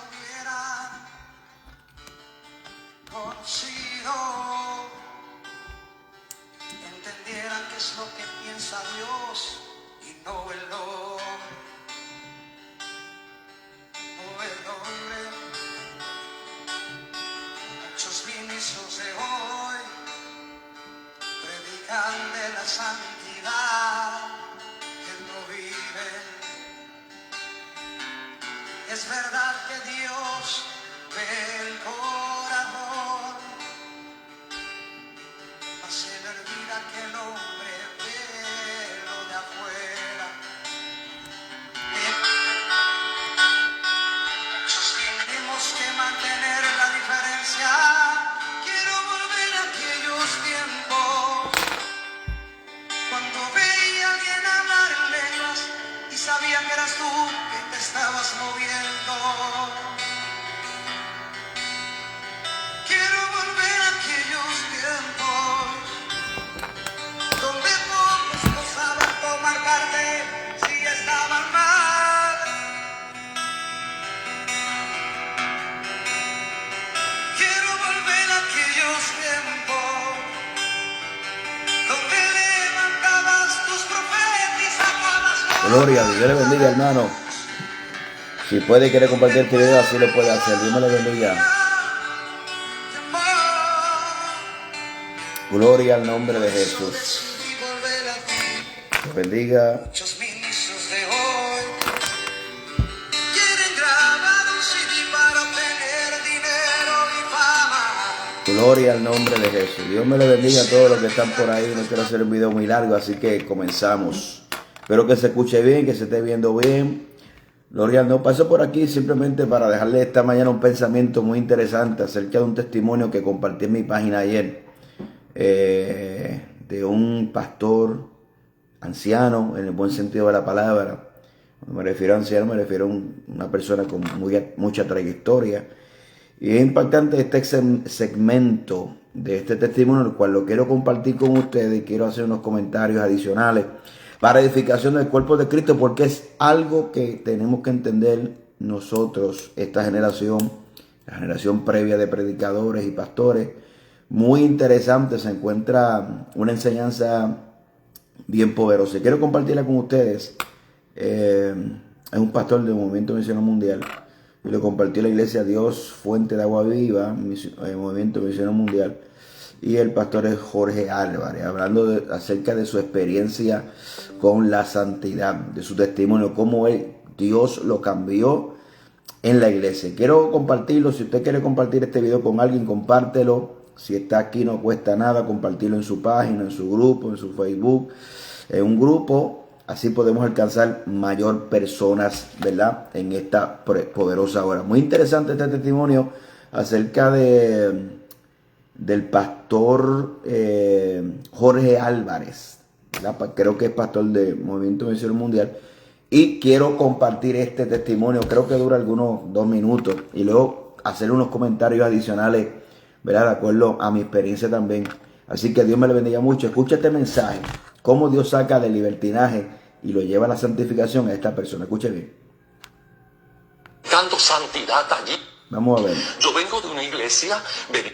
hubiera conocido, entendieran qué es lo que piensa Dios y no el hombre, no el hombre. Muchos ministros de hoy predican de la santidad que no viven. Es verdad que Dios ve el corazón, mas se le olvida que el hombre ve lo de afuera. Tenemos que mantener la diferencia. Quiero volver a aquellos tiempos cuando veía a alguien hablar en lenguas y sabía que eras tú que te estabas moviendo. Quiero volver a aquellos tiempos donde pocos osaban tomar parte si estaban mal. Quiero volver a aquellos tiempos donde levantabas tus profetizabas. Gloria, Dios le bendiga, hermano. Si puede y quiere compartir este video, así lo puede hacer. Dios me lo bendiga. Gloria al nombre de Jesús. Dios bendiga. Muchos ministros de hoy quieren grabar un CD para obtener dinero y fama. Gloria al nombre de Jesús. Dios me lo bendiga a todos los que están por ahí. No quiero hacer un video muy largo, así que comenzamos. Espero que se escuche bien, que se esté viendo bien. Gloria, no paso por aquí simplemente para dejarle esta mañana un pensamiento muy interesante acerca de un testimonio que compartí en mi página ayer, de un pastor anciano, en el buen sentido de la palabra. Cuando me refiero a anciano, me refiero a una persona con mucha trayectoria. Y es impactante este segmento de este testimonio, el cual lo quiero compartir con ustedes y quiero hacer unos comentarios adicionales para edificación del cuerpo de Cristo, porque es algo que tenemos que entender nosotros, esta generación, la generación previa de predicadores y pastores. Muy interesante, se encuentra una enseñanza bien poderosa. Quiero compartirla con ustedes. Es un pastor del Movimiento Misionero Mundial y lo compartió la iglesia Dios Fuente de Agua Viva, el Movimiento Misionero Mundial. Y el pastor es Jorge Álvarez, hablando acerca de su experiencia con la santidad, de su testimonio, cómo Dios lo cambió en la iglesia. Quiero compartirlo. Si usted quiere compartir este video con alguien, compártelo. Si está aquí, no cuesta nada compartirlo en su página, en su grupo, en su Facebook, en un grupo. Así podemos alcanzar mayor personas, ¿verdad?, en esta poderosa hora. Muy interesante este testimonio acerca del pastor Jorge Álvarez, ¿verdad? Creo que es pastor del Movimiento Misionero Mundial. Y quiero compartir este testimonio, creo que dura algunos 2 minutos, y luego hacer unos comentarios adicionales, ¿verdad?, de acuerdo a mi experiencia también. Así que Dios me le bendiga mucho. Escucha este mensaje, cómo Dios saca del libertinaje y lo lleva a la santificación a esta persona. Escuche bien. Dando santidad allí. Vamos a ver. Yo vengo de una iglesia de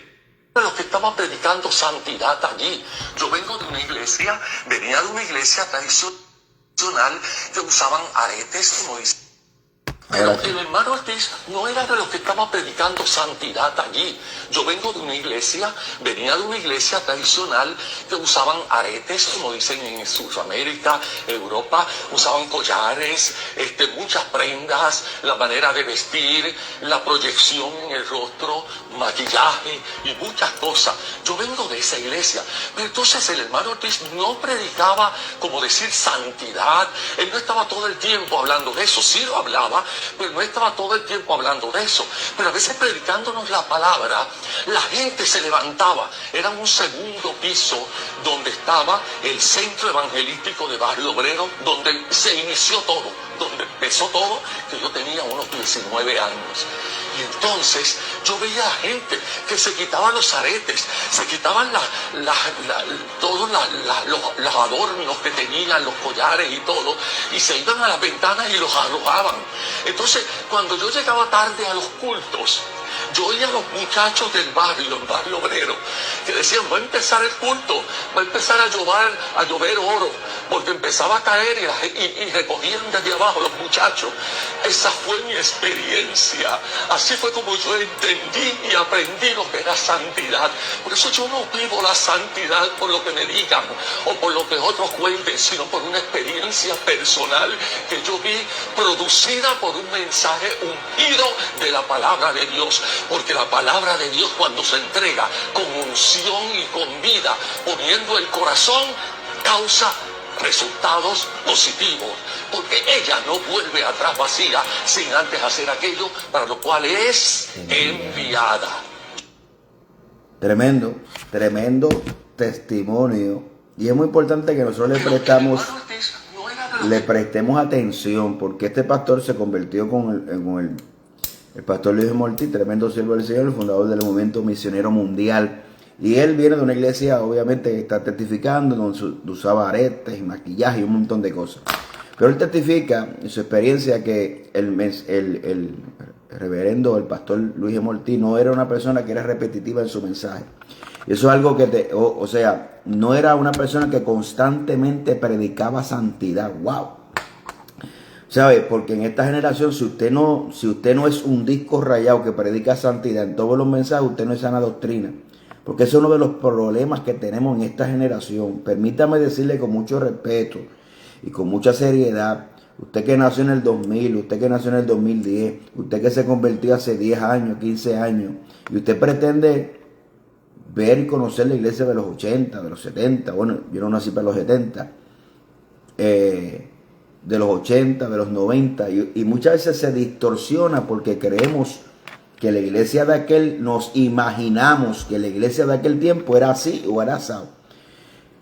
los que estaban predicando santidad allí. Yo vengo de una iglesia, venía de una iglesia tradicional que usaban aretes, como dice. Pero el hermano Ortiz no era de los que estaba predicando santidad allí. Yo vengo de una iglesia, venía de una iglesia tradicional que usaban aretes, como dicen en Sudamérica, Europa, usaban collares, muchas prendas, la manera de vestir, la proyección en el rostro, maquillaje y muchas cosas. Yo vengo de esa iglesia. Pero entonces el hermano Ortiz no predicaba, como decir, santidad. Él no estaba todo el tiempo hablando de eso. Sí lo hablaba, pero no estaba todo el tiempo hablando de eso. Pero a veces predicándonos la palabra, la gente se levantaba. Era un segundo piso donde estaba el centro evangelístico de Barrio Obrero, donde se inició todo, donde empezó todo, que yo tenía unos 19 años. Y entonces yo veía a gente que se quitaban los aretes, se quitaban todos los adornos que tenían, los collares y todo, y se iban a las ventanas y los arrojaban. Entonces, cuando yo llegaba tarde a los cultos, yo oía a los muchachos del barrio, el barrio obrero, que decían, va a empezar el culto, va a empezar a llover oro, porque empezaba a caer y recogían desde abajo los muchachos. Esa fue mi experiencia. Así fue como yo entendí y aprendí lo que era santidad. Por eso yo no vivo la santidad por lo que me digan o por lo que otros cuenten, sino por una experiencia personal que yo vi producida por un mensaje ungido de la palabra de Dios. Porque la palabra de Dios, cuando se entrega con unción y con vida, poniendo el corazón, causa resultados positivos, porque ella no vuelve atrás vacía sin antes hacer aquello para lo cual es enviada. Tremendo, tremendo testimonio. Y es muy importante que nosotros le prestemos atención, porque este pastor se convirtió con el pastor Luis Morti, tremendo siervo del Señor, el fundador del movimiento misionero mundial. Y él viene de una iglesia, obviamente, que está testificando, donde usaba aretes y maquillaje y un montón de cosas. Pero él testifica en su experiencia que el reverendo, el pastor Luis Morti, no era una persona que era repetitiva en su mensaje. Y eso es algo que, o sea, no era una persona que constantemente predicaba santidad. ¡Wow! ¿Sabe? Porque en esta generación, si usted no es un disco rayado que predica santidad en todos los mensajes, usted no es sana doctrina. Porque eso es uno de los problemas que tenemos en esta generación. Permítame decirle con mucho respeto y con mucha seriedad, usted que nació en el 2000, usted que nació en el 2010, usted que se convirtió hace 10 años, 15 años, y usted pretende ver y conocer la iglesia de los 80, de los 70, bueno, yo no nací para los 70, de los 80, de los 90, y muchas veces se distorsiona porque creemos que la iglesia de aquel, nos imaginamos que la iglesia de aquel tiempo era así o era así.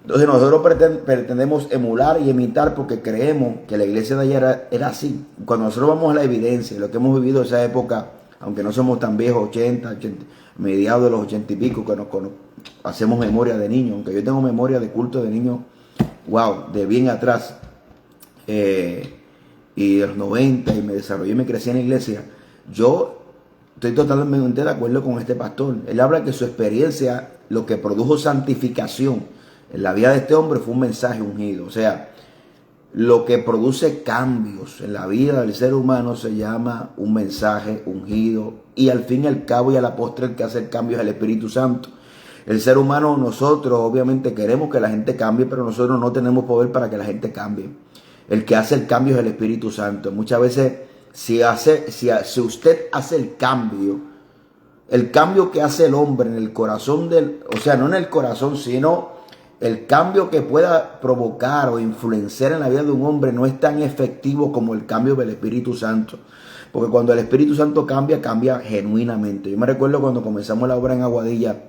Entonces nosotros pretendemos emular y imitar porque creemos que la iglesia de allá era así. Cuando nosotros vamos a la evidencia, lo que hemos vivido en esa época, aunque no somos tan viejos, 80, mediados de los 80 y pico, que nos hacemos memoria de niños, aunque yo tengo memoria de culto de niños, wow, de bien atrás, y de los 90, y me desarrollé y me crecí en la iglesia, yo estoy totalmente de acuerdo con este pastor. Él habla que su experiencia, lo que produjo santificación en la vida de este hombre fue un mensaje ungido. O sea, lo que produce cambios en la vida del ser humano se llama un mensaje ungido. Y al fin y al cabo y a la postre el que hace el cambio es el Espíritu Santo. El ser humano, nosotros obviamente queremos que la gente cambie, pero nosotros no tenemos poder para que la gente cambie. El que hace el cambio es el Espíritu Santo. Muchas veces, si usted hace el cambio que hace el hombre en el corazón o sea, no en el corazón, sino el cambio que pueda provocar o influenciar en la vida de un hombre no es tan efectivo como el cambio del Espíritu Santo. Porque cuando el Espíritu Santo cambia, cambia genuinamente. Yo me recuerdo cuando comenzamos la obra en Aguadilla,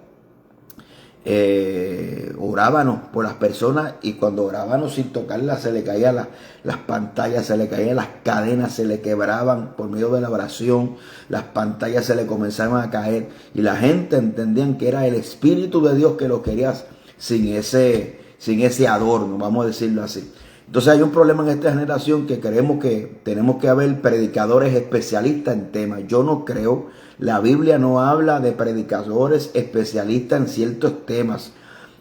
orábamos por las personas, y cuando orábamos sin tocarlas se le caían las pantallas, se le caían las cadenas, se le quebraban por medio de la oración, las pantallas se le comenzaban a caer y la gente entendían que era el Espíritu de Dios que lo quería sin ese adorno, vamos a decirlo así. Entonces hay un problema en esta generación que creemos que tenemos que haber predicadores especialistas en temas. Yo no creo. La Biblia no habla de predicadores especialistas en ciertos temas.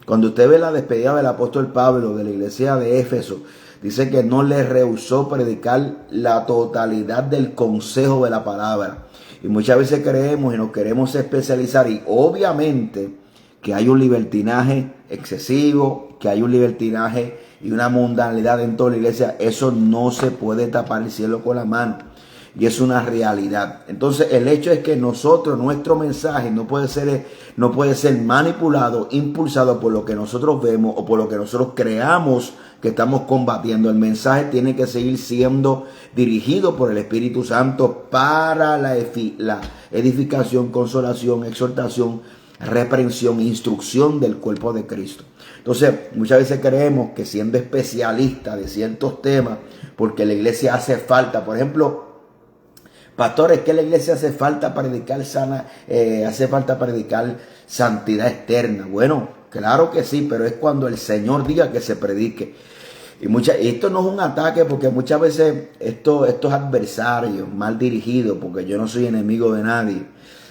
Cuando usted ve la despedida del apóstol Pablo de la iglesia de Éfeso, dice que no le rehusó predicar la totalidad del consejo de la palabra. Y muchas veces creemos y nos queremos especializar, y obviamente que hay un libertinaje excesivo, que hay un libertinaje y una mundanalidad dentro de la iglesia. Eso no se puede tapar el cielo con la mano. Y es una realidad. Entonces el hecho es que nuestro mensaje no puede ser manipulado, impulsado por lo que nosotros vemos o por lo que nosotros creamos que estamos combatiendo. El mensaje tiene que seguir siendo dirigido por el Espíritu Santo para la edificación, consolación, exhortación, reprensión, instrucción del cuerpo de Cristo. Entonces, muchas veces creemos que siendo especialista de ciertos temas, porque la iglesia hace falta, por ejemplo, pastores, que la iglesia hace falta predicar hace falta predicar santidad externa. Bueno, claro que sí, pero es cuando el Señor diga que se predique. Y esto no es un ataque, porque muchas veces estos adversarios mal dirigidos, porque yo no soy enemigo de nadie,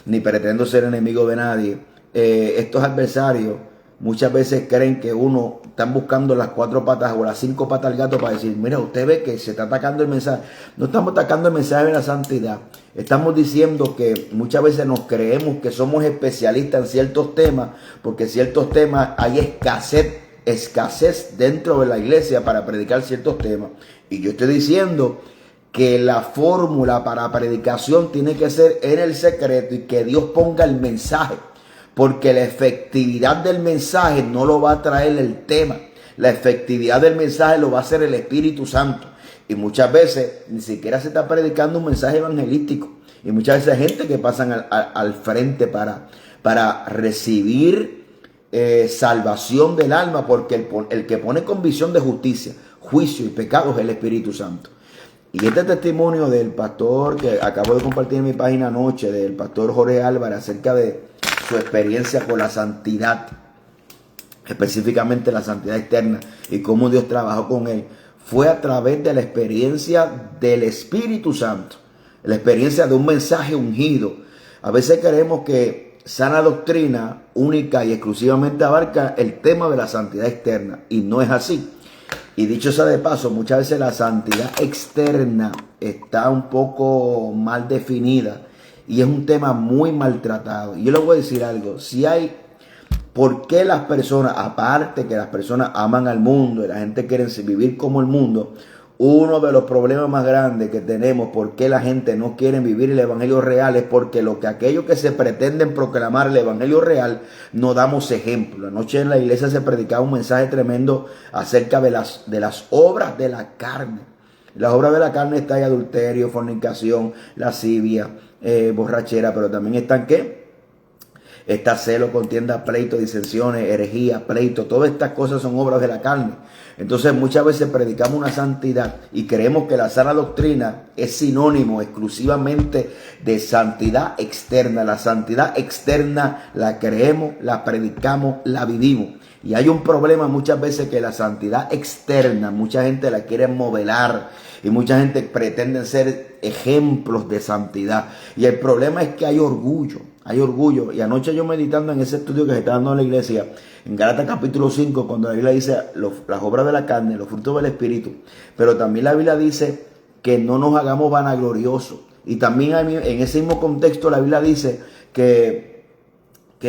ni pretendo ser enemigo de nadie, estos adversarios muchas veces creen que uno están buscando las 4 patas o las 5 patas al gato para decir, mira, usted ve que se está atacando el mensaje. No estamos atacando el mensaje de la santidad. Estamos diciendo que muchas veces nos creemos que somos especialistas en ciertos temas, porque ciertos temas hay escasez dentro de la iglesia para predicar ciertos temas. Y yo estoy diciendo que la fórmula para predicación tiene que ser en el secreto y que Dios ponga el mensaje. Porque la efectividad del mensaje no lo va a traer el tema. La efectividad del mensaje lo va a hacer el Espíritu Santo. Y muchas veces ni siquiera se está predicando un mensaje evangelístico. Y muchas veces hay gente que pasan al frente para recibir salvación del alma. Porque el que pone convicción de justicia, juicio y pecado es el Espíritu Santo. Y este testimonio del pastor que acabo de compartir en mi página anoche, del pastor Jorge Álvarez, acerca de su experiencia con la santidad, específicamente la santidad externa, y cómo Dios trabajó con él, fue a través de la experiencia del Espíritu Santo, la experiencia de un mensaje ungido. A veces creemos que sana doctrina única y exclusivamente abarca el tema de la santidad externa, y no es así. Y dicho sea de paso, muchas veces la santidad externa está un poco mal definida y es un tema muy maltratado. Y yo les voy a decir algo, ¿por qué las personas, aparte que las personas aman al mundo y la gente quiere vivir como el mundo? Uno de los problemas más grandes que tenemos, por qué la gente no quiere vivir el evangelio real, es porque aquellos que se pretenden proclamar el evangelio real, no damos ejemplo. Anoche en la iglesia se predicaba un mensaje tremendo acerca de las obras de la carne. Las obras de la carne están en adulterio, fornicación, lascivia, borrachera, pero también están ¿qué? Está celo, contienda, pleito, disensiones, herejía, pleito. Todas estas cosas son obras de la carne. Entonces muchas veces predicamos una santidad y creemos que la sana doctrina es sinónimo exclusivamente de santidad externa. La santidad externa la creemos, la predicamos, la vivimos. Y hay un problema muchas veces que la santidad externa, mucha gente la quiere modelar y mucha gente pretende ser ejemplos de santidad. Y el problema es que hay orgullo. Y anoche yo meditando en ese estudio que se está dando en la iglesia, en Gálatas capítulo 5, cuando la Biblia dice las obras de la carne, los frutos del Espíritu, pero también la Biblia dice que no nos hagamos vanagloriosos. Y también en ese mismo contexto la Biblia dice que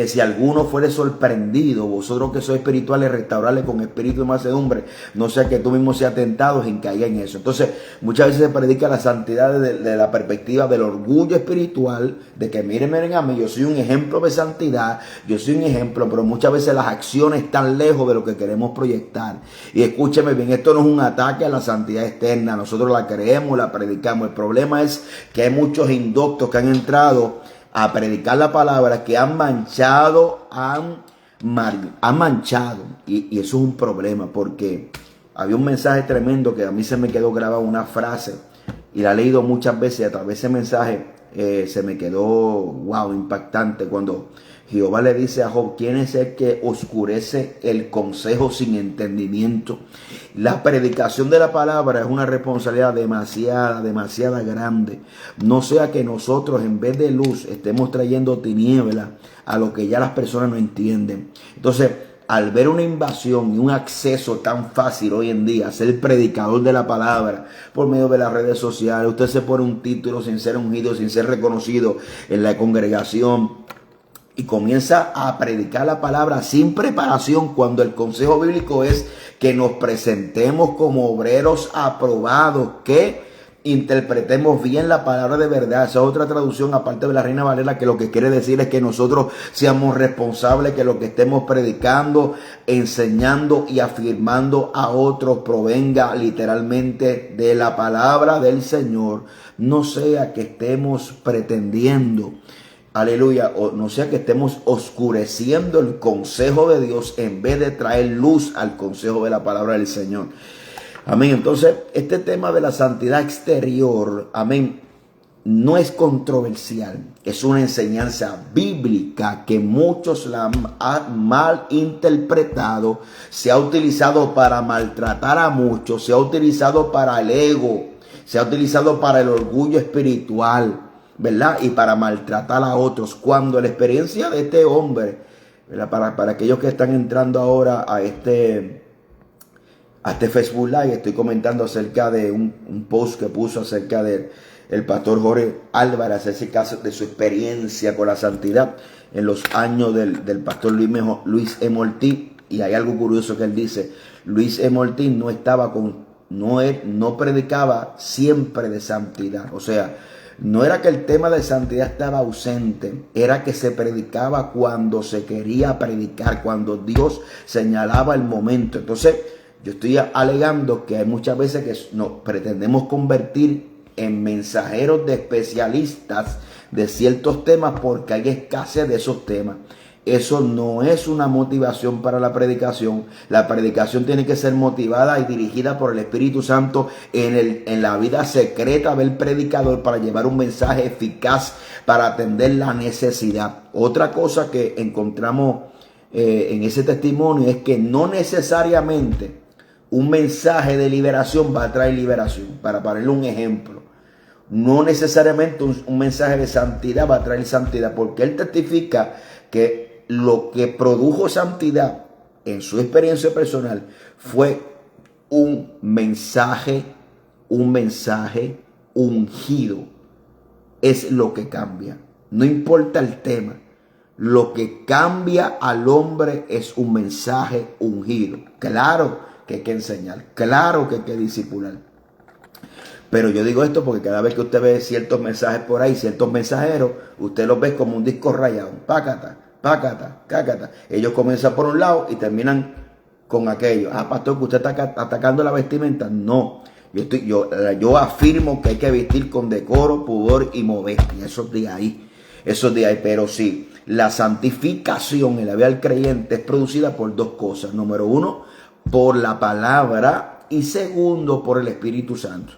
si alguno fuere sorprendido, vosotros que sois espirituales, restaurarle con espíritu de mansedumbre, no sea que tú mismo seas tentado en caer en eso. Entonces, muchas veces se predica la santidad de la perspectiva del orgullo espiritual, de que miren a mí, yo soy un ejemplo de santidad, yo soy un ejemplo, pero muchas veces las acciones están lejos de lo que queremos proyectar. Y escúcheme bien, esto no es un ataque a la santidad externa, nosotros la creemos, la predicamos. El problema es que hay muchos indoctos que han entrado a predicar la palabra, que han manchado, y eso es un problema, porque había un mensaje tremendo que a mí se me quedó grabado, una frase, y la he leído muchas veces, y a través de ese mensaje se me quedó, wow, impactante, cuando Jehová le dice a Job, ¿quién es el que oscurece el consejo sin entendimiento? La predicación de la palabra es una responsabilidad demasiada grande. No sea que nosotros en vez de luz estemos trayendo tiniebla a lo que ya las personas no entienden. Entonces, al ver una invasión y un acceso tan fácil hoy en día a ser predicador de la palabra por medio de las redes sociales, usted se pone un título sin ser ungido, sin ser reconocido en la congregación, y comienza a predicar la palabra sin preparación, cuando el consejo bíblico es que nos presentemos como obreros aprobados, que interpretemos bien la palabra de verdad. Esa es otra traducción aparte de la Reina Valera, que lo que quiere decir es que nosotros seamos responsables, que lo que estemos predicando, enseñando y afirmando a otros provenga literalmente de la palabra del Señor. No sea que estemos pretendiendo aleluya, o no sea que estemos oscureciendo el consejo de Dios en vez de traer luz al consejo de la palabra del Señor. Amén. Entonces, este tema de la santidad exterior, amén, no es controversial. Es una enseñanza bíblica que muchos la han mal interpretado. Se ha utilizado para maltratar a muchos. Se ha utilizado para el ego. Se ha utilizado para el orgullo espiritual, ¿verdad? Y para maltratar a otros. Cuando la experiencia de este hombre, ¿verdad? Para aquellos que están entrando ahora a este Facebook Live, estoy comentando acerca de un post que puso acerca del pastor Jorge Álvarez, ese caso de su experiencia con la santidad en los años del pastor Luis M. Ortiz. Y hay algo curioso que él dice: Luis M. Ortiz no predicaba siempre de santidad. O sea, no era que el tema de santidad estaba ausente, era que se predicaba cuando se quería predicar, cuando Dios señalaba el momento. Entonces, yo estoy alegando que hay muchas veces que nos pretendemos convertir en mensajeros de especialistas de ciertos temas porque hay escasez de esos temas. Eso no es una motivación para la predicación. La predicación tiene que ser motivada y dirigida por el Espíritu Santo en la vida secreta del predicador para llevar un mensaje eficaz para atender la necesidad. Otra cosa que encontramos en ese testimonio es que no necesariamente un mensaje de liberación va a traer liberación. Para ponerle un ejemplo, no necesariamente un mensaje de santidad va a traer santidad, porque él testifica que lo que produjo santidad en su experiencia personal fue un mensaje ungido. Es lo que cambia. No importa el tema. Lo que cambia al hombre es un mensaje ungido. Claro que hay que enseñar. Claro que hay que discipular. Pero yo digo esto porque cada vez que usted ve ciertos mensajes por ahí, ciertos mensajeros, usted los ve como un disco rayado. Pácata, pácata, cácata. Ellos comienzan por un lado y terminan con aquello. Ah, pastor, que usted está atacando la vestimenta. No. Yo afirmo que hay que vestir con decoro, pudor y modestia. Eso es de ahí. Pero sí, la santificación en la vida del creyente es producida por dos cosas. Número uno, por la palabra, y segundo, por el Espíritu Santo.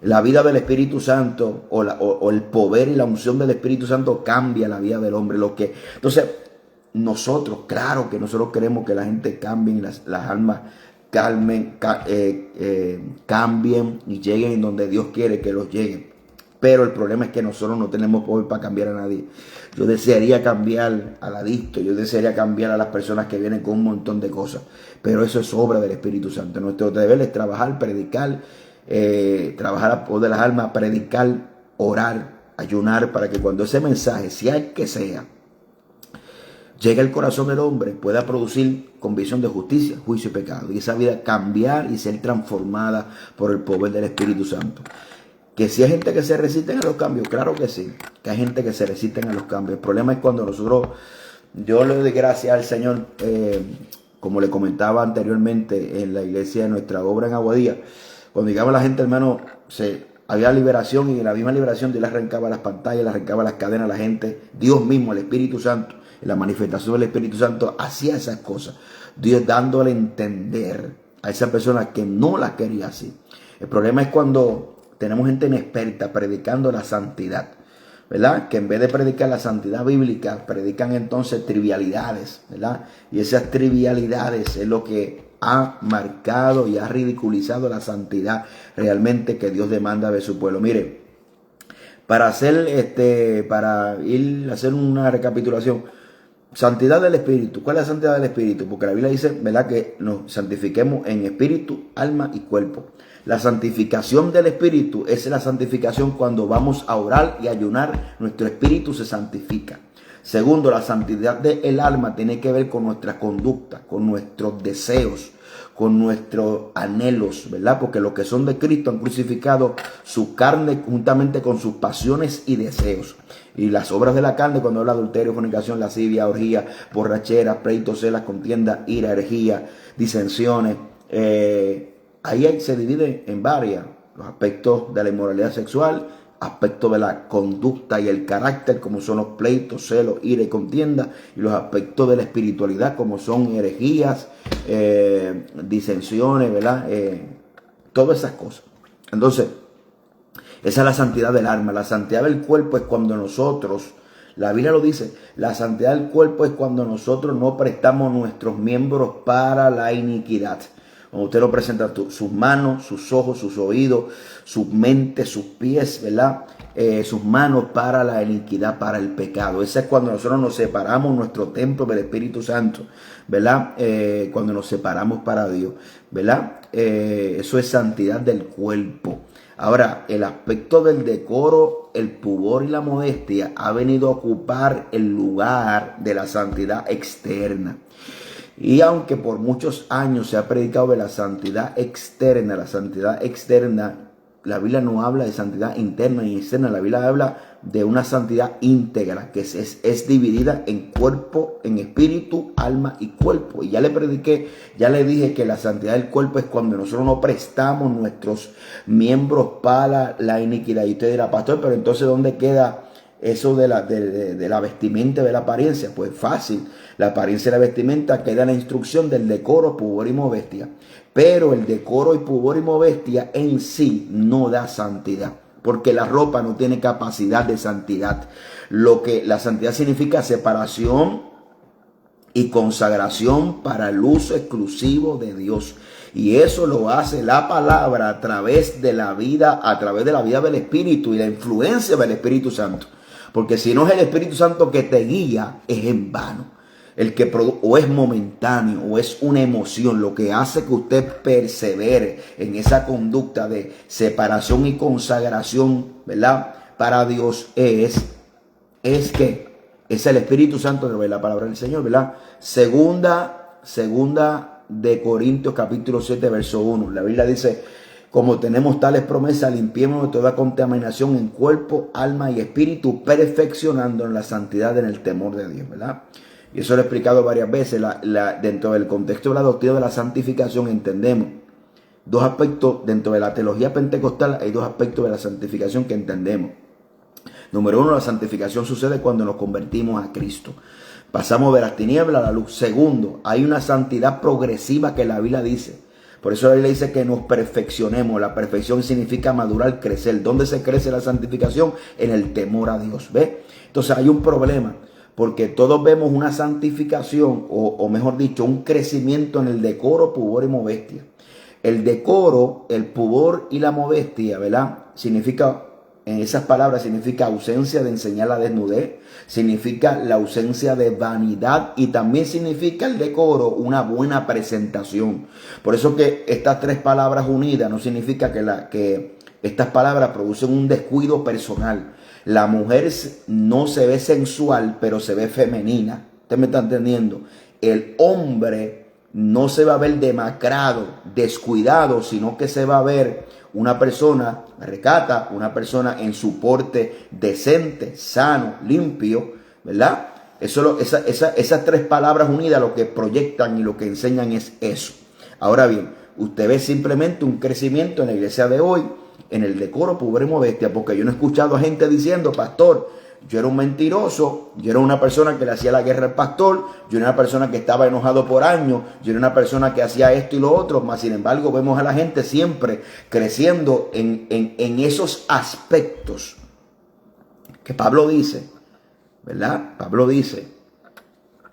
La vida del Espíritu Santo o el poder y la unción del Espíritu Santo cambia la vida del hombre. Entonces, claro que nosotros queremos que la gente cambie, las almas cambien y lleguen en donde Dios quiere que los lleguen. Pero el problema es que nosotros no tenemos poder para cambiar a nadie. Yo desearía cambiar al adicto, yo desearía cambiar a las personas que vienen con un montón de cosas. Pero eso es obra del Espíritu Santo. Nuestro deber es trabajar, predicar, trabajar a poder de las almas, predicar, orar, ayunar, para que cuando ese mensaje, sea el que sea, llegue al corazón del hombre, pueda producir convicción de justicia, juicio y pecado. Y esa vida cambiar y ser transformada por el poder del Espíritu Santo. Que si hay gente que se resisten a los cambios, claro que sí, que hay gente que se resisten a los cambios. El problema es cuando yo le doy gracias al Señor, como le comentaba anteriormente en la iglesia de nuestra obra en Aguadilla, cuando llegaba la gente, hermano, había liberación, y en la misma liberación Dios le arrancaba las pantallas, le arrancaba las cadenas a la gente. Dios mismo, el Espíritu Santo, en la manifestación del Espíritu Santo, hacía esas cosas. Dios dándole a entender a esa persona que no la quería así. El problema es cuando tenemos gente inexperta predicando la santidad, ¿verdad? Que en vez de predicar la santidad bíblica, predican entonces trivialidades, ¿verdad? Y esas trivialidades es lo que ha marcado y ha ridiculizado la santidad realmente que Dios demanda de su pueblo. Mire, para hacer a hacer una recapitulación, santidad del Espíritu. ¿Cuál es la santidad del Espíritu? Porque la Biblia dice, ¿verdad?, que nos santifiquemos en espíritu, alma y cuerpo. La santificación del Espíritu es la santificación cuando vamos a orar y ayunar, nuestro espíritu se santifica. Segundo, la santidad del alma tiene que ver con nuestra conducta, con nuestros deseos, con nuestros anhelos, ¿verdad? Porque los que son de Cristo han crucificado su carne juntamente con sus pasiones y deseos. Y las obras de la carne, cuando habla de adulterio, fornicación, lascivia, orgía, borrachera, pleitos, celas, contienda, ira, herejía, disensiones, ahí se divide en varias: los aspectos de la inmoralidad sexual, aspectos de la conducta y el carácter, como son los pleitos, celos, ira y contienda, y los aspectos de la espiritualidad, como son herejías, disensiones, ¿verdad? Todas esas cosas. Entonces, esa es la santidad del alma. La santidad del cuerpo es cuando nosotros, la Biblia lo dice, la santidad del cuerpo es cuando nosotros no prestamos nuestros miembros para la iniquidad. Cuando usted lo presenta, sus manos, sus ojos, sus oídos, su mente, sus pies, ¿verdad? Sus manos para la iniquidad, para el pecado. Ese es cuando nosotros nos separamos nuestro templo del Espíritu Santo, ¿verdad? Cuando nos separamos para Dios, ¿verdad? Eso es santidad del cuerpo. Ahora, el aspecto del decoro, el pudor y la modestia ha venido a ocupar el lugar de la santidad externa. Y aunque por muchos años se ha predicado de la santidad externa, la Biblia no habla de santidad interna y externa. La Biblia habla de una santidad íntegra que es dividida en cuerpo, en espíritu, alma y cuerpo. Y ya le prediqué, ya le dije que la santidad del cuerpo es cuando nosotros no prestamos nuestros miembros para la iniquidad. Y usted dirá, pastor, pero entonces ¿dónde queda eso de la vestimenta, de la apariencia? Pues fácil. La apariencia y la vestimenta queda en la instrucción del decoro, pudor y modestia. Pero el decoro y pudor y modestia en sí no da santidad, porque la ropa no tiene capacidad de santidad. Lo que la santidad significa separación y consagración para el uso exclusivo de Dios. Y eso lo hace la palabra a través de la vida del Espíritu y la influencia del Espíritu Santo. Porque si no es el Espíritu Santo que te guía, es en vano. O es momentáneo o es una emoción. Lo que hace que usted persevere en esa conducta de separación y consagración, ¿verdad?, para Dios es que es el Espíritu Santo de la palabra del Señor, ¿verdad? Segunda de Corintios capítulo 7 verso 1. La Biblia dice: como tenemos tales promesas, limpiémonos de toda contaminación en cuerpo, alma y espíritu, perfeccionando en la santidad en el temor de Dios, ¿verdad? Y eso lo he explicado varias veces. Dentro del contexto de la doctrina de la santificación entendemos dos aspectos. Dentro de la teología pentecostal hay dos aspectos de la santificación que entendemos. Número uno, la santificación sucede cuando nos convertimos a Cristo. Pasamos de las tinieblas a la luz. Segundo, hay una santidad progresiva que la Biblia dice. Por eso la Biblia dice que nos perfeccionemos. La perfección significa madurar, crecer. ¿Dónde se crece la santificación? En el temor a Dios. ¿Ve? Entonces hay un problema, porque todos vemos una santificación, o mejor dicho, un crecimiento en el decoro, pudor y modestia. El decoro, el pudor y la modestia, ¿verdad? Significa, en esas palabras, significa ausencia de enseñar la desnudez, significa la ausencia de vanidad, y también significa el decoro una buena presentación. Por eso que estas tres palabras unidas no significa que estas palabras producen un descuido personal. La mujer no se ve sensual, pero se ve femenina. ¿Usted me está entendiendo? El hombre no se va a ver demacrado, descuidado, sino que se va a ver una persona recata, una persona en su porte decente, sano, limpio, ¿verdad? Esas tres palabras unidas lo que proyectan y lo que enseñan es eso. Ahora bien, usted ve simplemente un crecimiento en la iglesia de hoy, en el decoro, pudor y modestia, porque yo no he escuchado a gente diciendo: pastor, yo era un mentiroso, yo era una persona que le hacía la guerra al pastor, yo era una persona que estaba enojado por años, yo era una persona que hacía esto y lo otro. Mas sin embargo vemos a la gente siempre creciendo en esos aspectos que Pablo dice, ¿verdad? Pablo dice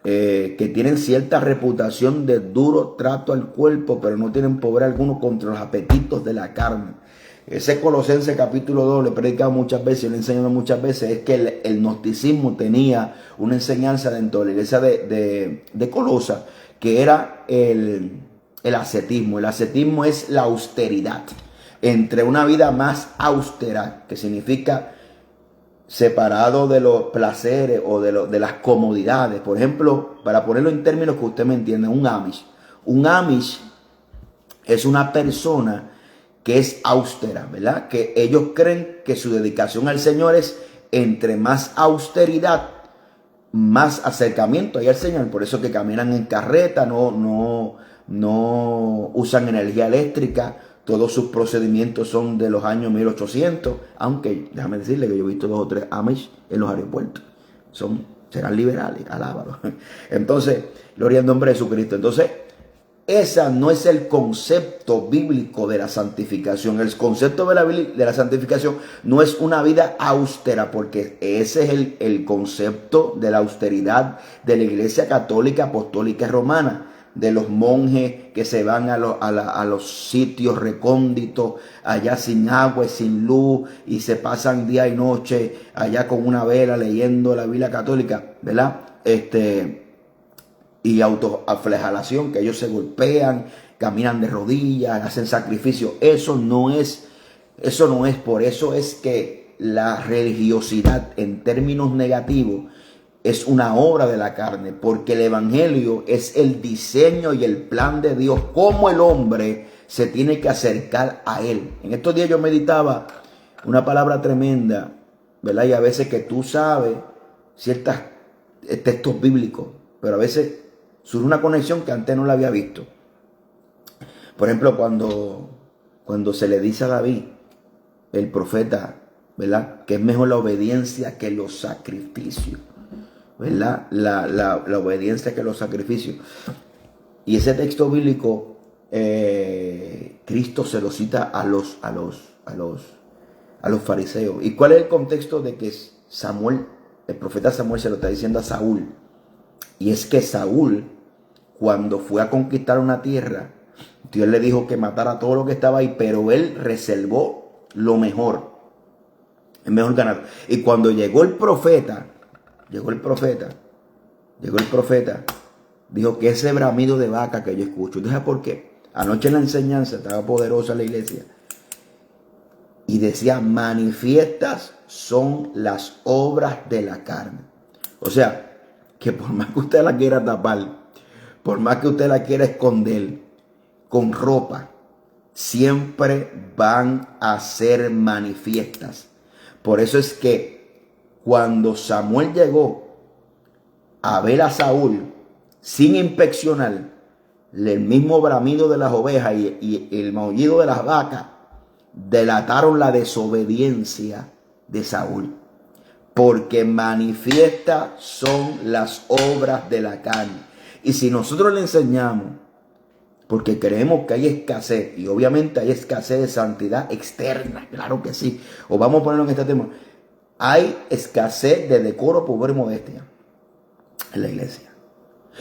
que tienen cierta reputación de duro trato al cuerpo, pero no tienen poder alguno contra los apetitos de la carne. Ese Colosenses capítulo 2 le he predicado muchas veces, le he enseñado muchas veces, es que el gnosticismo tenía una enseñanza dentro de la iglesia de Colosa, que era el ascetismo. El ascetismo es la austeridad. Entre una vida más austera, que significa separado de los placeres o de las comodidades. Por ejemplo, para ponerlo en términos que usted me entienda, un Amish. Un Amish es una persona que es austera, ¿verdad? Que ellos creen que su dedicación al Señor es entre más austeridad, más acercamiento hay al Señor. Por eso que caminan en carreta, no usan energía eléctrica, todos sus procedimientos son de los años 1800, aunque déjame decirle que yo he visto 2 o 3 Amish en los aeropuertos. Serán liberales, alábalo. Entonces, gloria al nombre de Jesucristo. Entonces, ese no es el concepto bíblico de la santificación. El concepto de la santificación no es una vida austera, porque ese es el concepto de la austeridad de la Iglesia Católica Apostólica Romana, de los monjes que se van a los sitios recónditos, allá sin agua y sin luz, y se pasan día y noche allá con una vela leyendo la Biblia católica, ¿verdad? Y autoflagelación, que ellos se golpean, caminan de rodillas, hacen sacrificio. Eso no es, por eso es que la religiosidad en términos negativos es una obra de la carne, porque el evangelio es el diseño y el plan de Dios, cómo el hombre se tiene que acercar a él. En estos días yo meditaba una palabra tremenda, ¿verdad? Y a veces que tú sabes ciertos textos bíblicos, pero a veces surge una conexión que antes no la había visto. Por ejemplo, cuando se le dice a David, el profeta, ¿verdad?, que es mejor la obediencia que los sacrificios, ¿verdad? La obediencia que los sacrificios. Y ese texto bíblico, Cristo se lo cita a los fariseos. ¿Y cuál es el contexto de que Samuel, el profeta Samuel, se lo está diciendo a Saúl? Y es que Saúl, cuando fue a conquistar una tierra, Dios le dijo que matara todo lo que estaba ahí, pero él reservó lo mejor, el mejor ganado. Y cuando llegó el profeta, dijo que ese bramido de vaca que yo escucho, ¿sabes por qué? Anoche en la enseñanza estaba poderosa la iglesia y decía: manifiestas son las obras de la carne. O sea, que por más que usted la quiera tapar, por más que usted la quiera esconder con ropa, siempre van a ser manifiestas. Por eso es que cuando Samuel llegó a ver a Saúl sin inspeccionar, el mismo bramido de las ovejas y el maullido de las vacas delataron la desobediencia de Saúl. Porque manifiestas son las obras de la carne. Y si nosotros le enseñamos, porque creemos que hay escasez, y obviamente hay escasez de santidad externa, claro que sí, o vamos a ponerlo en este tema, hay escasez de decoro, pudor y modestia en la iglesia.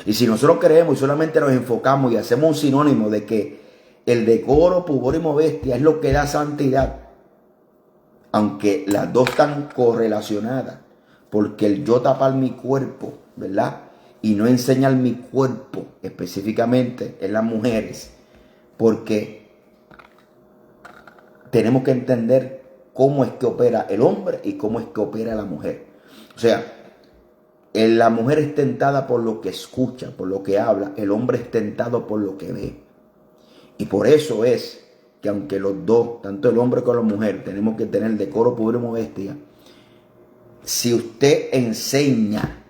Y si nosotros creemos y solamente nos enfocamos y hacemos un sinónimo de que el decoro, pudor y modestia es lo que da santidad, aunque las dos están correlacionadas, porque el yo tapar mi cuerpo, ¿verdad?, y no enseñar mi cuerpo específicamente en las mujeres, porque tenemos que entender cómo es que opera el hombre y cómo es que opera la mujer. O sea, la mujer es tentada por lo que escucha, por lo que habla. El hombre es tentado por lo que ve. Y por eso es que aunque los dos, tanto el hombre como la mujer, tenemos que tener decoro, pudor y modestia, si usted enseña,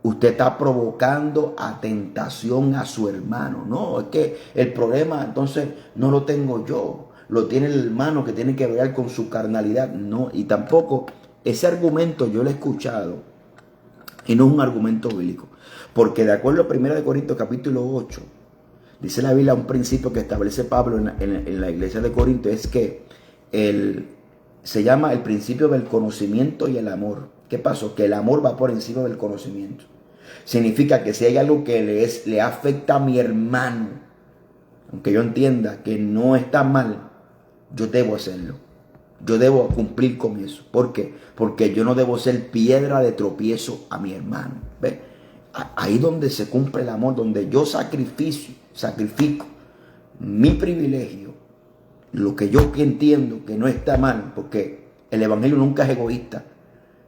usted está provocando a tentación a su hermano. No, es que el problema entonces no lo tengo yo, lo tiene el hermano que tiene que ver con su carnalidad. No, y tampoco ese argumento yo lo he escuchado y no es un argumento bíblico, porque de acuerdo a 1 Corintios capítulo 8, dice la Biblia, un principio que establece Pablo en la iglesia de Corinto, es que se llama el principio del conocimiento y el amor. ¿Qué pasó? Que el amor va por encima del conocimiento. Significa que si hay algo que le afecta a mi hermano, aunque yo entienda que no está mal, yo debo hacerlo. Yo debo cumplir con eso. ¿Por qué? Porque yo no debo ser piedra de tropiezo a mi hermano. ¿Ve? Ahí donde se cumple el amor, donde yo sacrifico mi privilegio, lo que yo entiendo que no está mal, porque el evangelio nunca es egoísta.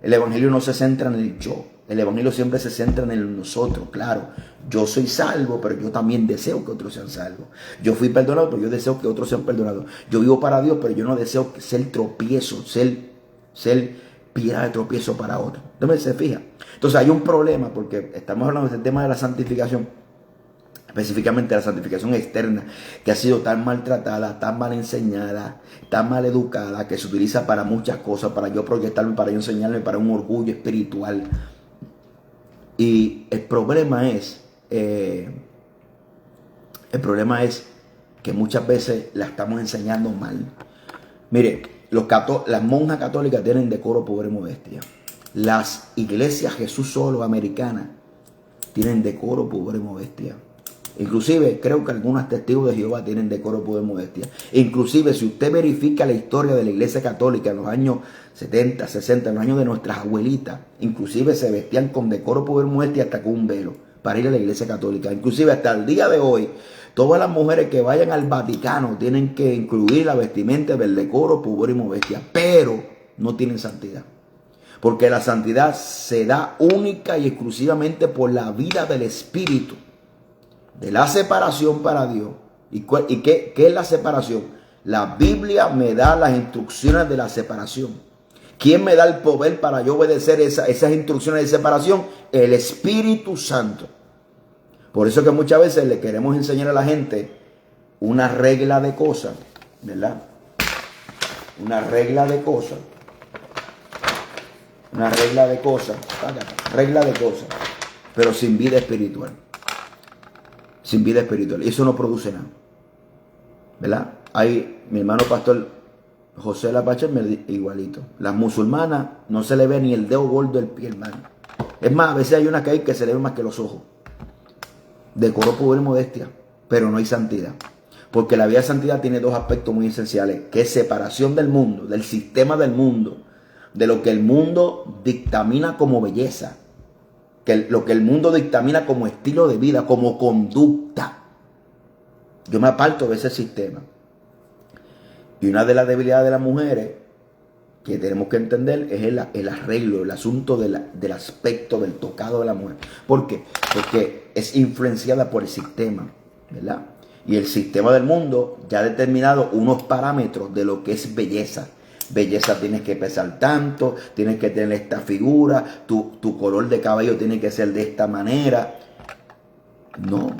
El evangelio no se centra en el yo. El evangelio siempre se centra en el nosotros. Claro, yo soy salvo, pero yo también deseo que otros sean salvos. Yo fui perdonado, pero yo deseo que otros sean perdonados. Yo vivo para Dios, pero yo no deseo ser tropiezo, ser piedra de tropiezo para otros. Entonces se fija. Entonces hay un problema, porque estamos hablando del tema de la santificación. específicamente la santificación externa, que ha sido tan maltratada, tan mal enseñada, tan mal educada, que se utiliza para muchas cosas, para yo proyectarme, para yo enseñarme, para un orgullo espiritual. Y el problema es que muchas veces la estamos enseñando mal. Mire, las monjas católicas tienen decoro, pobreza y modestia. Las iglesias Jesús solo americanas tienen decoro, pobreza y modestia. Inclusive creo que algunos testigos de Jehová tienen decoro, poder, modestia. Inclusive si usted verifica la historia de la iglesia católica en los años 70, 60, en los años de nuestras abuelitas, inclusive se vestían con decoro, poder, modestia, hasta con un velo para ir a la iglesia católica. Inclusive hasta el día de hoy, todas las mujeres que vayan al Vaticano tienen que incluir la vestimenta del decoro, poder y modestia, pero no tienen santidad. Porque la santidad se da única y exclusivamente por la vida del Espíritu, de la separación para Dios. ¿Y qué es la separación? La Biblia me da las instrucciones de la separación. ¿Quién me da el poder para yo obedecer esas instrucciones de separación? El Espíritu Santo. Por eso que muchas veces le queremos enseñar a la gente una regla de cosas, ¿verdad? Una regla de cosas. Una regla de cosas. Regla de cosas. Pero sin vida espiritual. Sin vida espiritual. Y eso no produce nada. ¿Verdad? Ahí mi hermano pastor José Lapache me igualito. Las musulmanas no se le ve ni el dedo gordo del pie, hermano. Es más, a veces hay una que se le ve más que los ojos. Decoro, poder y modestia. Pero no hay santidad. Porque la vida de santidad tiene dos aspectos muy esenciales. Que es separación del mundo, del sistema del mundo. De lo que el mundo dictamina como belleza. Lo que el mundo dictamina como estilo de vida, como conducta. Yo me aparto de ese sistema. Y una de las debilidades de las mujeres que tenemos que entender es el arreglo, el asunto del aspecto, del tocado de la mujer. ¿Por qué? Porque es influenciada por el sistema, ¿verdad? Y el sistema del mundo ya ha determinado unos parámetros de lo que es belleza. Belleza, tienes que pesar tanto, tienes que tener esta figura, tu color de cabello tiene que ser de esta manera. No.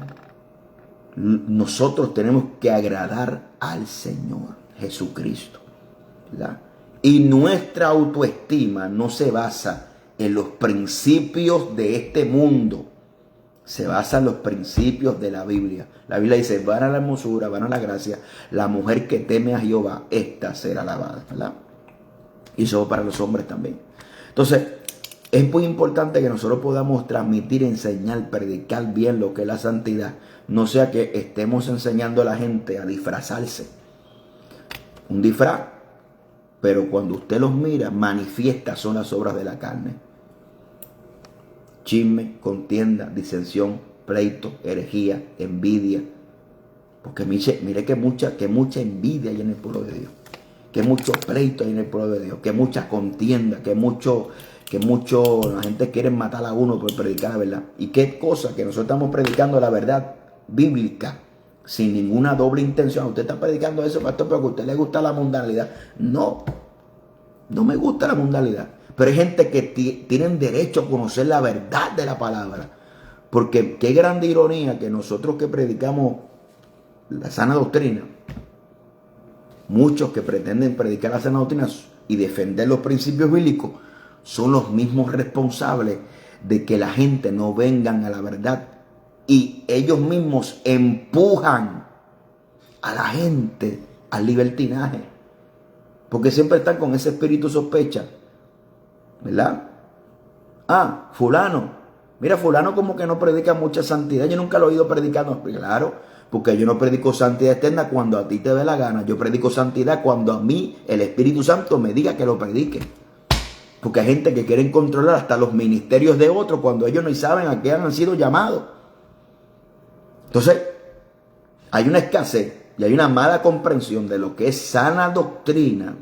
Nosotros tenemos que agradar al Señor Jesucristo, ¿verdad? Y nuestra autoestima no se basa en los principios de este mundo. Se basa en los principios de la Biblia. La Biblia dice, van a la hermosura, van a la gracia. La mujer que teme a Jehová, esta será alabada, ¿verdad? Y eso para los hombres también. Entonces, es muy importante que nosotros podamos transmitir, enseñar, predicar bien lo que es la santidad. No sea que estemos enseñando a la gente a disfrazarse. Un disfraz, pero cuando usted los mira, manifiesta son las obras de la carne. Chisme, contienda, disensión, pleito, herejía, envidia. Porque mire que mucha envidia hay en el pueblo de Dios. Que mucho pleito hay en el pueblo de Dios. Que mucha contienda, que mucho la gente quiere matar a uno por predicar la verdad. Y qué cosa que nosotros estamos predicando la verdad bíblica sin ninguna doble intención. Usted está predicando eso, pastor, porque a usted le gusta la mundanalidad. No me gusta la mundanalidad. Pero hay gente que tienen derecho a conocer la verdad de la palabra. Porque qué grande ironía que nosotros que predicamos la sana doctrina, muchos que pretenden predicar la sana doctrina y defender los principios bíblicos, son los mismos responsables de que la gente no vengan a la verdad. Y ellos mismos empujan a la gente al libertinaje. Porque siempre están con ese espíritu sospecha. ¿Verdad? Fulano. Mira, fulano como que no predica mucha santidad. Yo nunca lo he oído predicando. Claro, porque yo no predico santidad externa cuando a ti te dé la gana. Yo predico santidad cuando a mí el Espíritu Santo me diga que lo predique. Porque hay gente que quiere controlar hasta los ministerios de otros cuando ellos no saben a qué han sido llamados. Entonces, hay una escasez y hay una mala comprensión de lo que es sana doctrina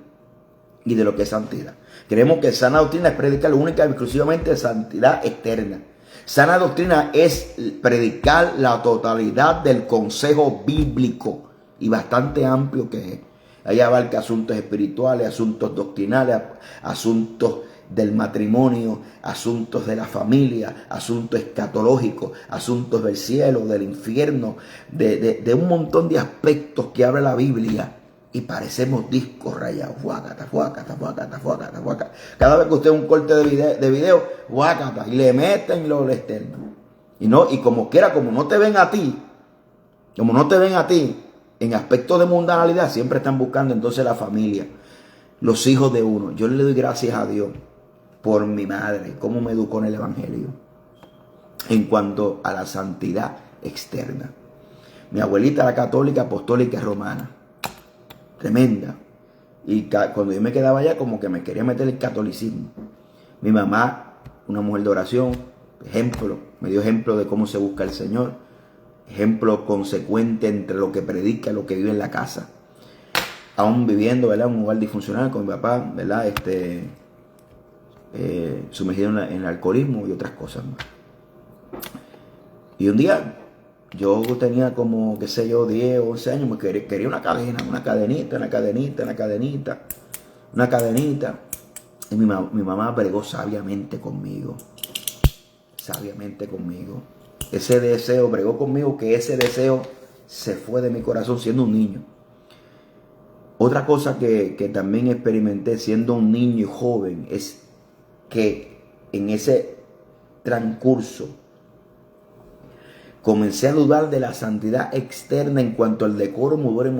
y de lo que es santidad. Creemos que sana doctrina es predicar única y exclusivamente santidad externa. Sana doctrina es predicar la totalidad del consejo bíblico y bastante amplio que es. Ahí abarca asuntos espirituales, asuntos doctrinales, asuntos del matrimonio, asuntos de la familia, asuntos escatológicos, asuntos del cielo, del infierno, de un montón de aspectos que habla la Biblia. Y parecemos discos rayados. Fuácata, fuácata, fuácata, fuácata, fuácata. Cada vez que usted un corte de video, fuácata, y le meten lo externo. Y como quiera, como no te ven a ti, en aspectos de mundanalidad, siempre están buscando entonces la familia, los hijos de uno. Yo le doy gracias a Dios por mi madre, cómo me educó en el Evangelio, en cuanto a la santidad externa. Mi abuelita era católica, apostólica, romana. Tremenda. Y cuando yo me quedaba allá, como que me quería meter el catolicismo. Mi mamá, una mujer de oración, ejemplo, me dio ejemplo de cómo se busca el Señor, ejemplo consecuente entre lo que predica y lo que vive en la casa. Aún viviendo, ¿verdad?, en un lugar disfuncional con mi papá, ¿verdad?, sumergido en el alcoholismo y otras cosas más. Y un día, yo tenía como, qué sé yo, 10 o 11 años, me quería una cadenita. Y mi mamá bregó sabiamente conmigo. Ese deseo, bregó conmigo, que ese deseo se fue de mi corazón siendo un niño. Otra cosa que también experimenté siendo un niño y joven es que en ese transcurso comencé a dudar de la santidad externa en cuanto al decoro, pudor y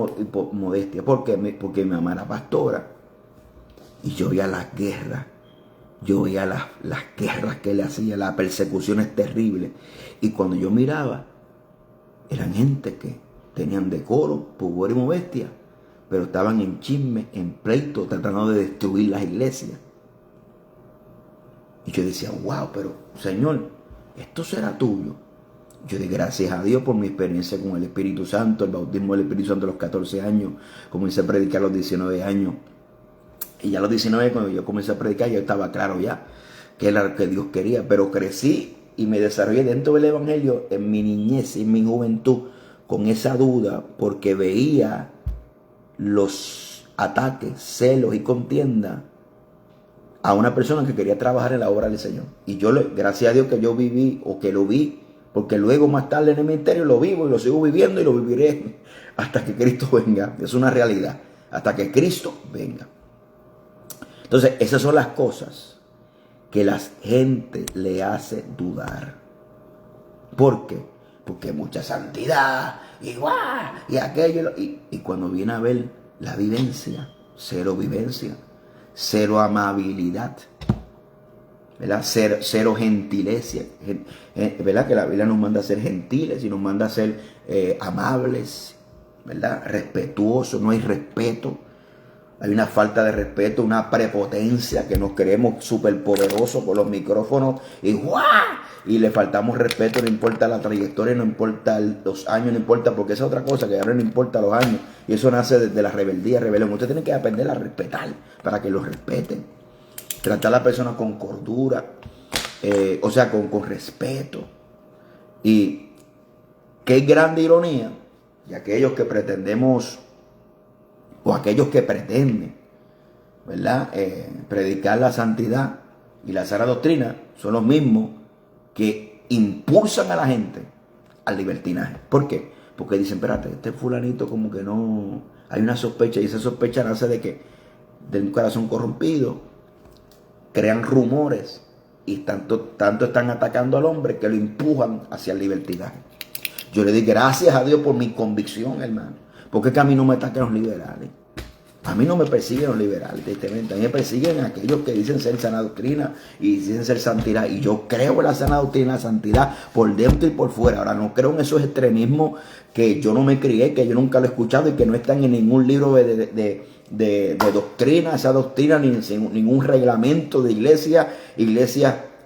modestia. ¿Por qué? Porque mi mamá era pastora. Y yo veía las guerras. Yo veía las guerras que le hacía, las persecuciones terribles. Y cuando yo miraba, eran gente que tenían decoro, pudor y modestia, pero estaban en chisme, en pleito, tratando de destruir las iglesias. Y yo decía, wow, pero Señor, esto será tuyo. Yo doy gracias a Dios por mi experiencia con el Espíritu Santo, el bautismo del Espíritu Santo a los 14 años. Comencé a predicar a los 19 años. Y ya a los 19, cuando yo comencé a predicar, yo estaba claro ya que era lo que Dios quería. Pero crecí y me desarrollé dentro del Evangelio en mi niñez y en mi juventud con esa duda, porque veía los ataques, celos y contienda a una persona que quería trabajar en la obra del Señor. Y yo, gracias a Dios que yo viví, o que lo vi, porque luego más tarde en el ministerio lo vivo y lo sigo viviendo y lo viviré hasta que Cristo venga. Es una realidad, hasta que Cristo venga. Entonces, esas son las cosas que la gente le hace dudar. ¿Por qué? Porque mucha santidad y guau, y aquello. Y cuando viene a ver la vivencia, cero amabilidad, ¿verdad? Cero gentileza, ¿verdad? Que la Biblia nos manda a ser gentiles y nos manda a ser amables, ¿verdad? Respetuosos, no hay respeto. Hay una falta de respeto, una prepotencia, que nos creemos superpoderosos con los micrófonos y ¡guau! Y le faltamos respeto, no importa la trayectoria, no importa los años, no importa, porque esa es otra cosa, que ahora no importa los años. Y eso nace desde la rebeldía, rebelión. Usted tiene que aprender a respetar para que los respeten. Tratar a la persona con cordura, o sea, con respeto. Y qué grande ironía, y aquellos que pretendemos, o aquellos que pretenden, ¿verdad?, predicar la santidad y la sana doctrina, son los mismos que impulsan a la gente al libertinaje. ¿Por qué? Porque dicen, espérate, este fulanito como que no, hay una sospecha, y esa sospecha nace de que de un corazón corrompido, crean rumores y tanto están atacando al hombre que lo empujan hacia el libertinaje. Yo le doy gracias a Dios por mi convicción, hermano. Porque es que a mí no me atacan los liberales. A mí no me persiguen los liberales, tristemente. A mí me persiguen aquellos que dicen ser sana doctrina y dicen ser santidad. Y yo creo en la sana doctrina, la santidad por dentro y por fuera. Ahora, no creo en esos extremismos que yo no me crié, que yo nunca lo he escuchado y que no están en ningún libro de doctrina, esa doctrina, ni en ningún reglamento de iglesia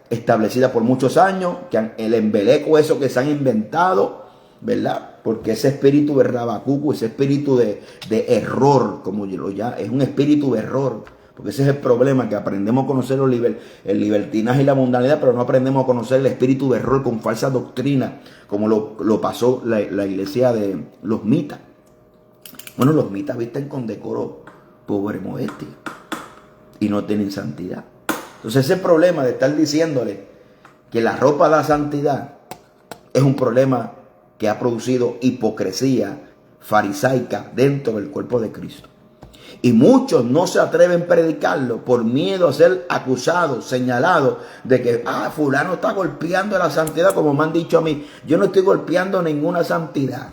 establecida por muchos años, que el embeleco, eso que se han inventado, ¿verdad? Porque ese espíritu de rabacuco, ese espíritu de error, como yo lo llamo, es un espíritu de error. Porque ese es el problema, que aprendemos a conocer el libertinaje y la mundanalidad, pero no aprendemos a conocer el espíritu de error con falsa doctrina, como lo pasó la iglesia de los mitas. Bueno, los mitas visten con decoro, pobre, modestia, y no tienen santidad. Entonces ese problema de estar diciéndole que la ropa de la santidad es un problema que ha producido hipocresía farisaica dentro del cuerpo de Cristo. Y muchos no se atreven a predicarlo por miedo a ser acusados, señalados de que, fulano está golpeando la santidad, como me han dicho a mí. Yo no estoy golpeando ninguna santidad.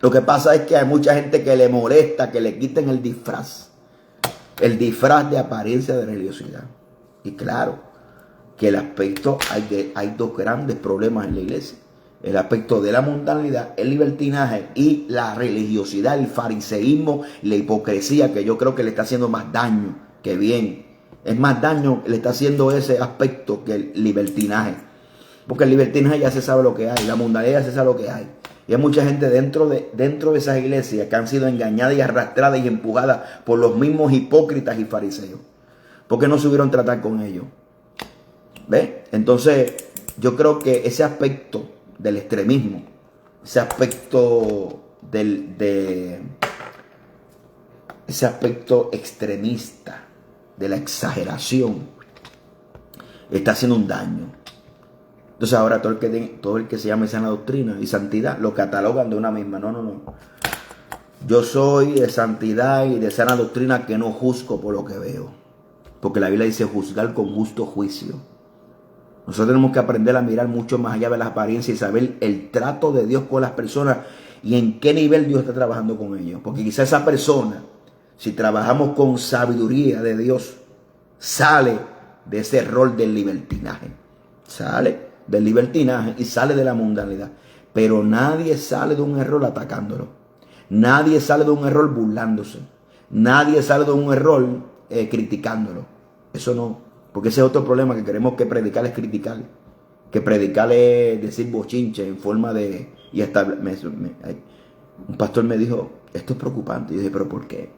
Lo que pasa es que hay mucha gente que le molesta que le quiten el disfraz de apariencia de religiosidad. Y claro, que el aspecto, hay dos grandes problemas en la iglesia. El aspecto de la mundanalidad, el libertinaje y la religiosidad, el fariseísmo, la hipocresía, que yo creo que le está haciendo más daño que bien. Es más daño le está haciendo ese aspecto que el libertinaje. Porque el libertinaje ya se sabe lo que hay, la mundanalidad ya se sabe lo que hay. Y hay mucha gente dentro de esas iglesias que han sido engañadas y arrastradas y empujadas por los mismos hipócritas y fariseos. ¿Por qué no supieron tratar con ellos? ¿Ve? Entonces, yo creo que ese aspecto del extremismo, ese aspecto ese aspecto extremista de la exageración está haciendo un daño. Entonces ahora todo el que se llame sana doctrina y santidad lo catalogan de una misma. No. Yo soy de santidad y de sana doctrina que no juzgo por lo que veo. Porque la Biblia dice juzgar con justo juicio. Nosotros tenemos que aprender a mirar mucho más allá de las apariencias y saber el trato de Dios con las personas y en qué nivel Dios está trabajando con ellos. Porque quizá esa persona, si trabajamos con sabiduría de Dios, sale de ese rol del libertinaje. Sale del libertinaje y sale de la mundanalidad. Pero nadie sale de un error atacándolo. Nadie sale de un error burlándose. Nadie sale de un error criticándolo. Eso no. Porque ese es otro problema que queremos que predicar es criticar. Que predicar es decir bochinche en forma de... Y hasta un pastor me dijo, esto es preocupante. Y yo dije, ¿pero por qué?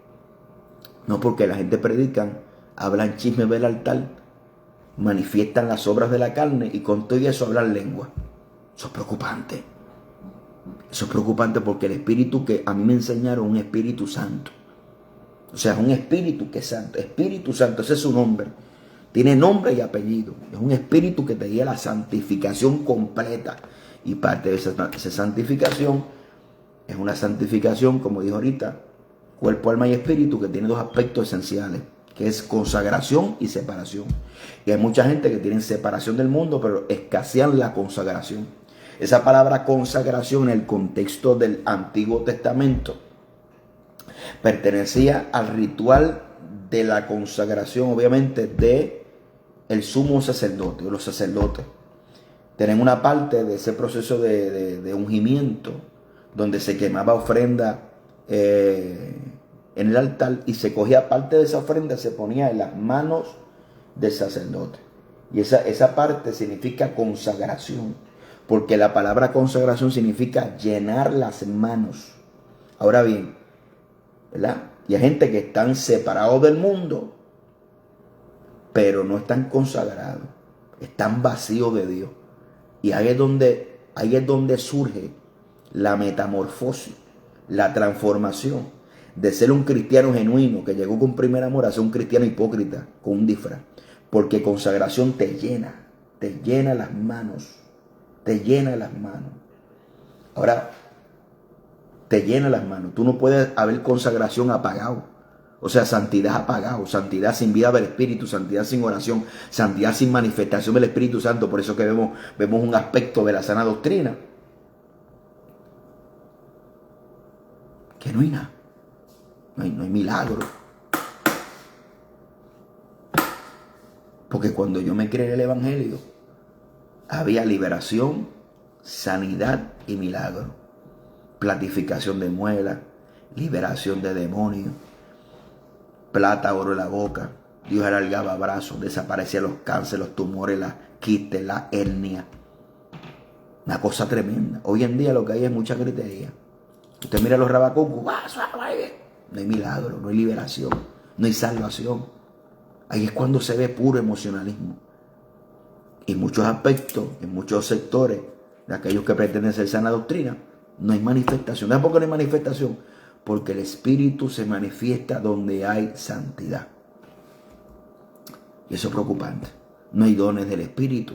No, porque la gente predican, hablan chismes del altar, manifiestan las obras de la carne y con todo eso hablan lengua. Eso es preocupante. Eso es preocupante porque el espíritu que a mí me enseñaron es un Espíritu Santo. O sea, es un espíritu que es santo. Espíritu Santo, ese es su nombre. Tiene nombre y apellido. Es un espíritu que te guía a la santificación completa. Y parte de esa santificación es una santificación, como dijo ahorita, cuerpo, alma y espíritu, que tiene dos aspectos esenciales, que es consagración y separación. Y hay mucha gente que tiene separación del mundo, pero escasean la consagración. Esa palabra consagración en el contexto del Antiguo Testamento pertenecía al ritual de la consagración, obviamente, de el sumo sacerdote o los sacerdotes. Tienen una parte de ese proceso de ungimiento donde se quemaba ofrenda en el altar y se cogía parte de esa ofrenda, se ponía en las manos del sacerdote. Y esa parte significa consagración, porque la palabra consagración significa llenar las manos. Ahora bien, ¿verdad? Y hay gente que están separados del mundo, pero no están consagrados, están vacíos de Dios. Y ahí es donde surge la metamorfosis, la transformación de ser un cristiano genuino que llegó con primer amor a ser un cristiano hipócrita con un disfraz. Porque consagración te llena las manos, te llena las manos. Ahora, te llena las manos. Tú no puedes haber consagración apagado. O sea, santidad apagado, santidad sin vida del Espíritu, santidad sin oración, santidad sin manifestación del Espíritu Santo. Por eso que vemos un aspecto de la sana doctrina que no hay nada. No hay milagro. Porque cuando yo me creé el Evangelio, había liberación, sanidad y milagro. Platificación de muelas, liberación de demonios, plata, oro en la boca. Dios alargaba brazos, desaparecían los cánceres, los tumores, las quistes, la hernia. Una cosa tremenda. Hoy en día lo que hay es mucha gritería. Usted mira los rabacucos, no hay milagro, no hay liberación, no hay salvación. Ahí es cuando se ve puro emocionalismo. Y en muchos aspectos, en muchos sectores de aquellos que pretenden ser sana doctrina, no hay manifestación. ¿Sabes por qué no hay manifestación? Porque el Espíritu se manifiesta donde hay santidad. Y eso es preocupante. No hay dones del Espíritu.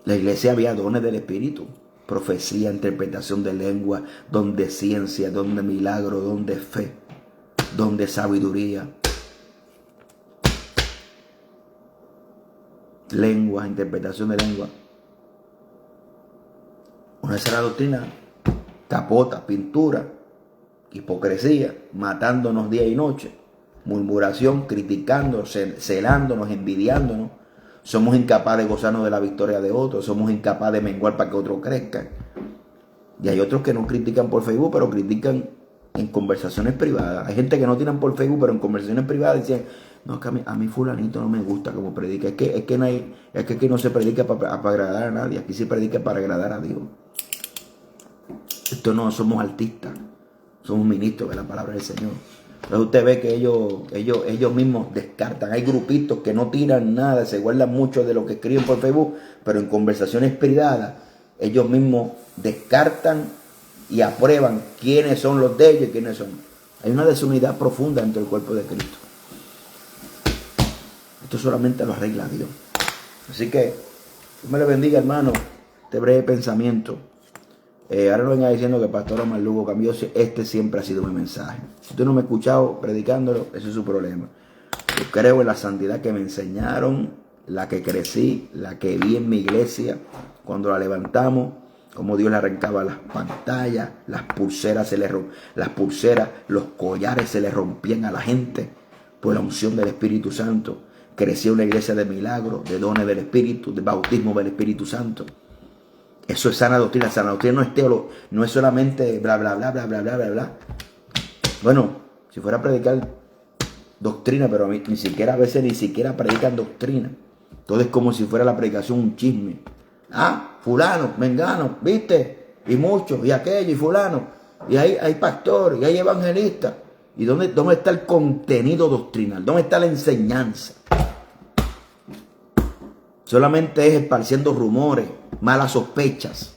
La iglesia había dones del Espíritu. Profecía, interpretación de lengua, don de ciencia, don de milagro, don de fe, don de sabiduría. Lengua, interpretación de lengua. Una sana doctrina, capota, pintura, hipocresía, matándonos día y noche, murmuración, criticando, celándonos, envidiándonos. Somos incapaces de gozarnos de la victoria de otros, somos incapaces de menguar para que otros crezcan. Y hay otros que no critican por Facebook, pero critican en conversaciones privadas. Hay gente que no tiran por Facebook, pero en conversaciones privadas dicen, no, es que a mí fulanito no me gusta como predica. Es que aquí no se predica para agradar a nadie, aquí se predica para agradar a Dios. Esto no somos artistas, somos ministros de la palabra del Señor. Entonces usted ve que ellos mismos descartan. Hay grupitos que no tiran nada, se guardan mucho de lo que escriben por Facebook, pero en conversaciones privadas ellos mismos descartan y aprueban quiénes son los de ellos y quiénes son. Hay una desunidad profunda dentro del cuerpo de Cristo. Esto solamente lo arregla Dios. Así que Dios me le bendiga, hermano, este breve pensamiento. Ahora no venga diciendo que el pastor Omar Lugo cambió. Este siempre ha sido mi mensaje. Si usted no me ha escuchado predicándolo, ese es su problema. Yo creo en la santidad que me enseñaron, la que crecí, la que vi en mi iglesia cuando la levantamos, como Dios le arrancaba las pantallas, las pulseras, los collares se le rompían a la gente por la unción del Espíritu Santo. Crecí en una iglesia de milagros, de dones del Espíritu, de bautismo del Espíritu Santo. Eso es sana doctrina. Sana doctrina no es teología, no es solamente bla, bla, bla, bla, bla, bla, bla, bla. Bueno, si fuera a predicar doctrina, pero a mí a veces ni siquiera predican doctrina. Todo es como si fuera la predicación un chisme. Ah, fulano, mengano, viste, y muchos, y aquello, y fulano, y hay pastor, y hay evangelista. ¿Y dónde está el contenido doctrinal? ¿Dónde está la enseñanza? Solamente es esparciendo rumores, malas sospechas.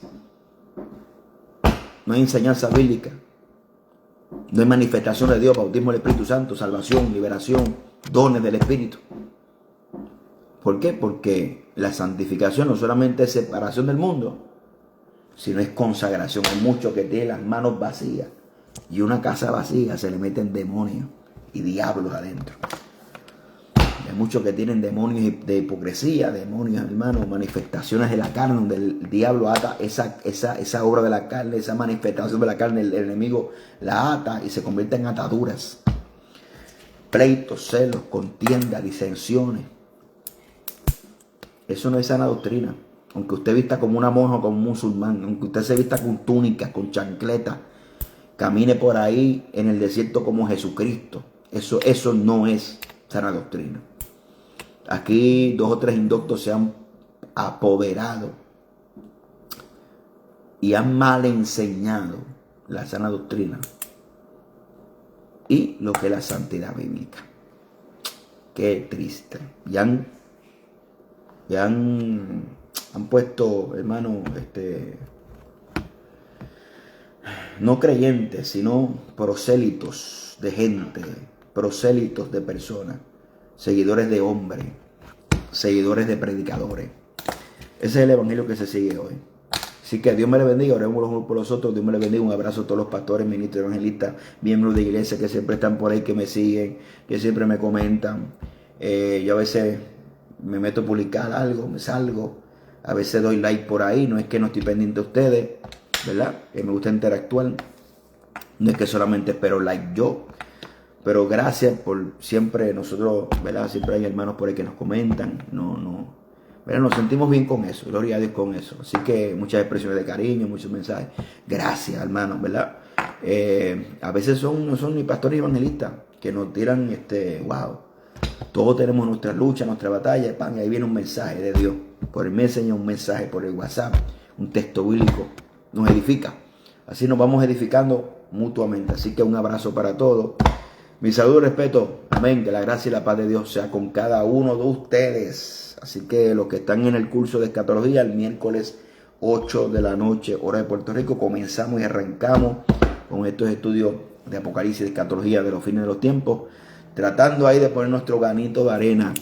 No hay enseñanza bíblica. No hay manifestación de Dios, bautismo del Espíritu Santo, salvación, liberación, dones del Espíritu. ¿Por qué? Porque la santificación no solamente es separación del mundo, sino es consagración. Hay muchos que tienen las manos vacías y una casa vacía se le meten demonios y diablos adentro. Hay muchos que tienen demonios de hipocresía, demonios, hermano, manifestaciones de la carne, donde el diablo ata esa obra de la carne, esa manifestación de la carne, el enemigo la ata y se convierte en ataduras. Pleitos, celos, contiendas, disensiones. Eso no es sana doctrina. Aunque usted vista como una monja o como un musulmán, aunque usted se vista con túnica, con chancleta, camine por ahí en el desierto como Jesucristo, eso no es sana doctrina. Aquí 2 o 3 indoctos se han apoderado y han mal enseñado la sana doctrina y lo que es la santidad bíblica. Qué triste. Y han puesto, hermano, no creyentes, sino prosélitos de gente, prosélitos de personas, seguidores de hombres, seguidores de predicadores. Ese es el evangelio que se sigue hoy. Así que Dios me le bendiga, oremos los unos por los otros. Dios me le bendiga, un abrazo a todos los pastores, ministros, evangelistas, miembros de iglesia que siempre están por ahí, que me siguen, que siempre me comentan. Yo a veces me meto a publicar algo, me salgo, a veces doy like por ahí, no es que no estoy pendiente de ustedes, ¿verdad? Que me gusta interactuar, no es que solamente espero like yo, pero gracias por siempre, nosotros, ¿verdad? Siempre hay hermanos por ahí que nos comentan, ¿verdad? Nos sentimos bien con eso, gloria a Dios con eso, así que muchas expresiones de cariño, muchos mensajes, gracias hermanos, ¿verdad? A veces no son ni pastores ni evangelistas, que nos tiran, wow, todos tenemos nuestra lucha, nuestra batalla, pan, y ahí viene un mensaje de Dios, por el Messenger, un mensaje por el WhatsApp, un texto bíblico, nos edifica, así nos vamos edificando mutuamente, así que un abrazo para todos, mi saludo y respeto, amén, que la gracia y la paz de Dios sea con cada uno de ustedes, así que los que están en el curso de escatología, el miércoles 8 de la noche, hora de Puerto Rico, comenzamos y arrancamos con estos estudios de Apocalipsis, de escatología, de los fines de los tiempos. tratando ahí de poner nuestro granito de arena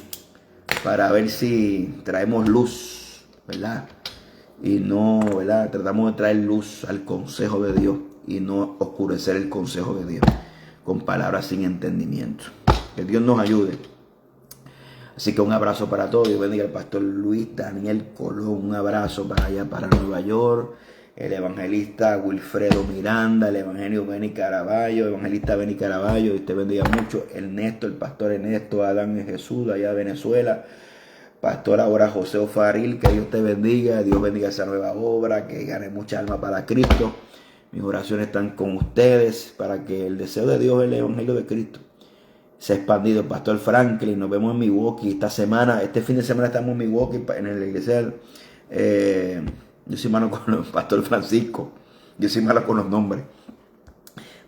para ver si traemos luz, ¿verdad? Y no, ¿verdad? Tratamos de traer luz al consejo de Dios y no oscurecer el consejo de Dios con palabras sin entendimiento. Que Dios nos ayude. Así que un abrazo para todos. Dios bendiga al pastor Luis Daniel Colón. Un abrazo para allá, para Nueva York. El evangelista Wilfredo Miranda, el evangelio Benny Caraballo, evangelista Benny Caraballo. Dios te bendiga mucho. Ernesto, el pastor Ernesto Adán Jesús, de allá de Venezuela. Pastor ahora José Ofaril, que Dios te bendiga. Dios bendiga esa nueva obra, que gane mucha alma para Cristo. Mis oraciones están con ustedes para que el deseo de Dios, el evangelio de Cristo, se ha expandido. El pastor Franklin, nos vemos en Milwaukee este fin de semana estamos en Milwaukee, en la iglesia. Yo soy malo con el pastor Francisco, yo soy malo con los nombres.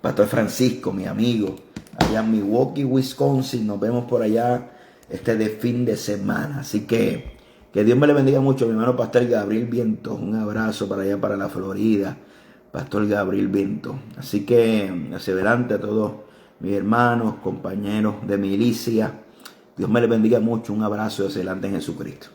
Pastor Francisco, mi amigo, allá en Milwaukee, Wisconsin, nos vemos por allá de fin de semana. Así que Dios me le bendiga mucho, mi hermano Pastor Gabriel Viento. Un abrazo para allá, para la Florida, Pastor Gabriel Viento. Así que hacia adelante a todos mis hermanos, compañeros de milicia. Dios me les bendiga mucho. Un abrazo hacia adelante en Jesucristo.